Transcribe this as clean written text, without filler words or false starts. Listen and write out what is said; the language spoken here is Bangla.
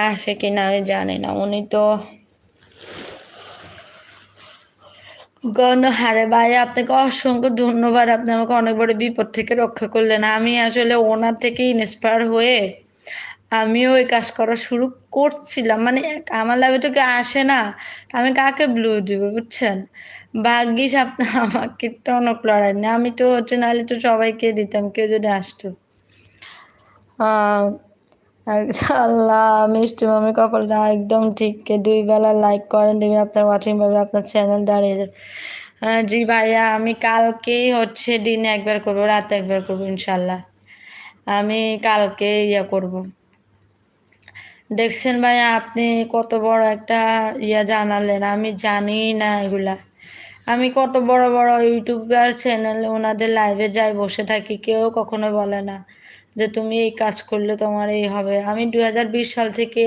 আসে কিনা আমি জানি না। উনি তো গণহারে ভাই, আপনাকে অসংখ্য ধন্যবাদ। আপনি আমাকে অনেক বড় বিপদ থেকে রক্ষা করলেন। আমি আসলে ওনার থেকে ইন্সপায়ার হয়ে আমিও এই কাজ করা শুরু করছিলাম। মানে আমার লাভে তো কেউ আসে না, আমি কাকে ব্লু দিব বুঝছেন? ভাগ্যিস আপনি আমাকে টনক লড়াইনি, আমি তো হচ্ছে নাহলে তো সবাইকে দিতাম কেউ যদি আসতো। আহ আল্লাহ, মিষ্টি মামি কপালটা একদম ঠিক। 2 বেলা লাইক করেন দেবেন, আপনার ওয়াচিং পাবে, আপনার চ্যানেল দাঁড়িয়ে যাবে। জি ভাইয়া, আমি কালকেই হচ্ছে দিনে একবার করবো, রাতে একবার করবো ইনশাল্লাহ। আমি কালকে করব। দেখছেন ভাইয়া, আপনি কত বড় একটা জানালেন, আমি জানি না এগুলা। আমি কত বড় বড় ইউটিউবার চ্যানেল ওনাদের লাইভে যাই, বসে থাকি, কেউ কখনো বলে না যে তুমি এই কাজ করলে তোমার এই হবে। আমি 2020 সাল থেকে